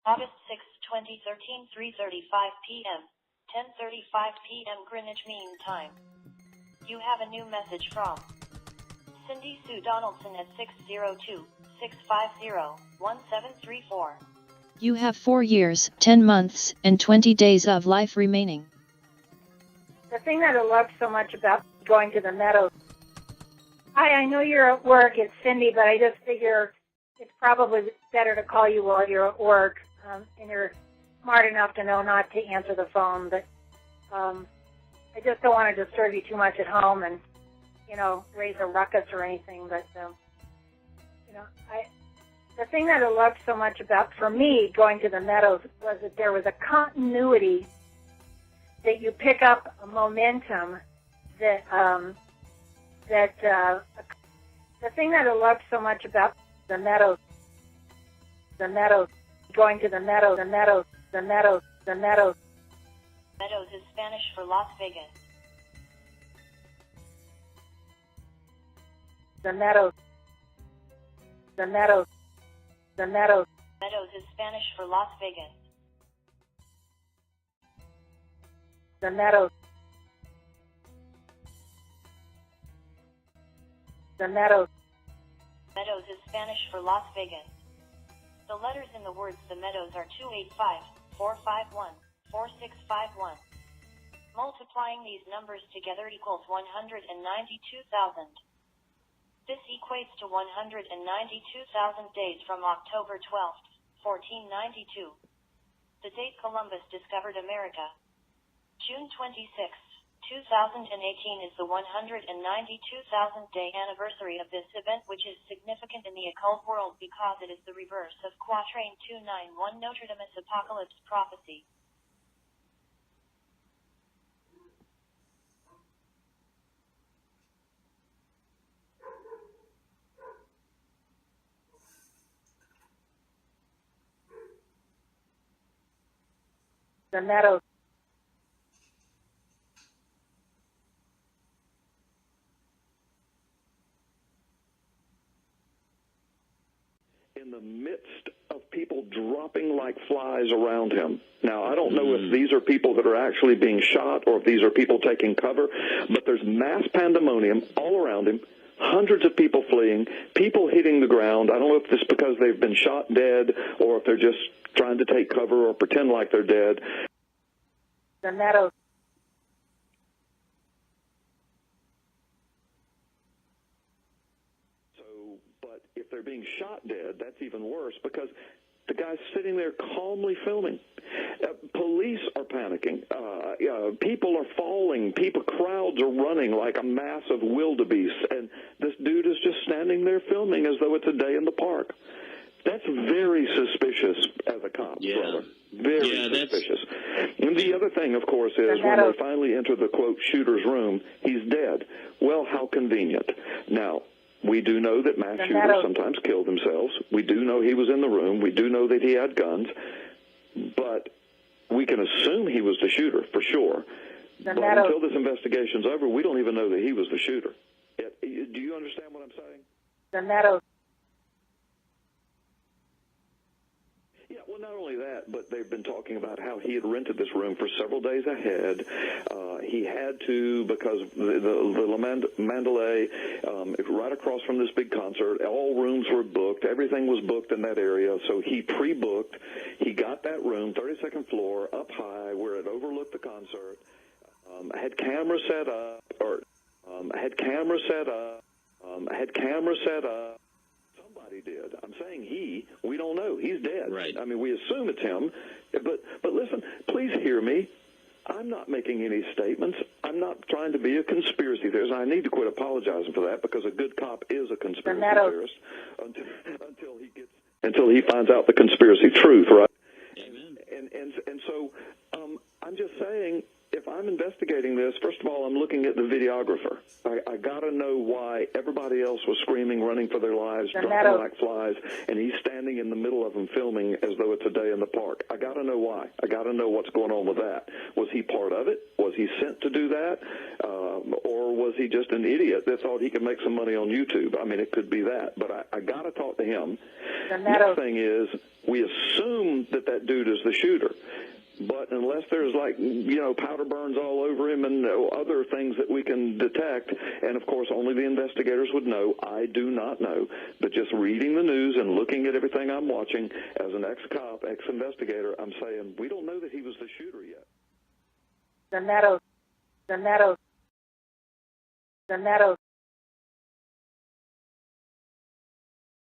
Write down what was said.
August 6, 2013, 3:35 p.m., 10:35 p.m. Greenwich Mean Time. You have a new message from Cindy Sue Donaldson at 602-650-1734. You have 4 years, 10 months, and 20 days of life remaining. The thing that I love so much about going to the Meadows. Hi, I know you're at work. It's Cindy, but I just figure it's probably better to call you while you're at work, and you're smart enough to know not to answer the phone. But I just don't want to disturb you too much at home and, raise a ruckus or anything. But, the thing that I loved so much about, for me, going to the Meadows was that there was a continuity that you pick up a momentum that, the thing that I loved so much about the Meadows, going to the Meadows. Meadows is Spanish for Las Vegas. Meadows is Spanish for Las Vegas. Meadows is Spanish for Las Vegas. The letters in the words The Meadows are 285-451-4651. Multiplying these numbers together equals 192,000. This equates to 192,000 days from October 12, 1492. The date Columbus discovered America. June 26, 2018 is the 192,000th day anniversary of this event, which is significant in the occult world because it is the reverse of Quatrain 291 Notre Dame's apocalypse prophecy. The Meadows. In the midst of people dropping like flies around him. Now, I don't know if these are people that are actually being shot or if these are people taking cover, but there's mass pandemonium all around him, hundreds of people fleeing, people hitting the ground. I don't know if it's because they've been shot dead or if they're just trying to take cover or pretend like they're dead. The Meadows. But if they're being shot dead, that's even worse because the guy's sitting there calmly filming. Police are panicking. People are falling. Crowds are running like a mass of wildebeest. And this dude is just standing there filming as though it's a day in the park. That's very suspicious as a cop, brother. Very suspicious. And the other thing, of course, is when they finally enter the, quote, shooter's room, he's dead. Well, how convenient. Now, we do know that mass shooters sometimes kill themselves. We do know he was in the room. We do know that he had guns. But we can assume he was the shooter, for sure. But until this investigation's over, we don't even know that he was the shooter. Do you understand what I'm saying? The Meadows. Yeah, well, not only that, but they've been talking about how he had rented this room for several days ahead. He had to, because the Mandalay, right across from this big concert, all rooms were booked. Everything was booked in that area, so he pre-booked. He got that room, 32nd floor, up high, where it overlooked the concert, had cameras set up, Somebody did. I'm saying he. We don't know. He's dead. Right. I mean, we assume it's him. But listen, please hear me. I'm not making any statements. I'm not trying to be a conspiracy theorist. I need to quit apologizing for that because a good cop is a conspiracy theorist until he finds out the conspiracy truth, right? Amen. And so I'm just saying, if I'm investigating this, first of all, I'm looking at the videographer. I got to know why everybody else was screaming, running for their lives, dropping like flies, and he's standing in the middle of them filming as though it's a day in the park. I got to know why. I got to know what's going on with that. Was he part of it? Was he sent to do that? Or was he just an idiot that thought he could make some money on YouTube? I mean, it could be that. But I got to talk to him. Next thing is, we assume certain that that dude is the shooter. But unless there's, like, powder burns all over him and other things that we can detect, and, of course, only the investigators would know, I do not know. But just reading the news and looking at everything I'm watching, as an ex-cop, ex-investigator, I'm saying we don't know that he was the shooter yet. The Meadows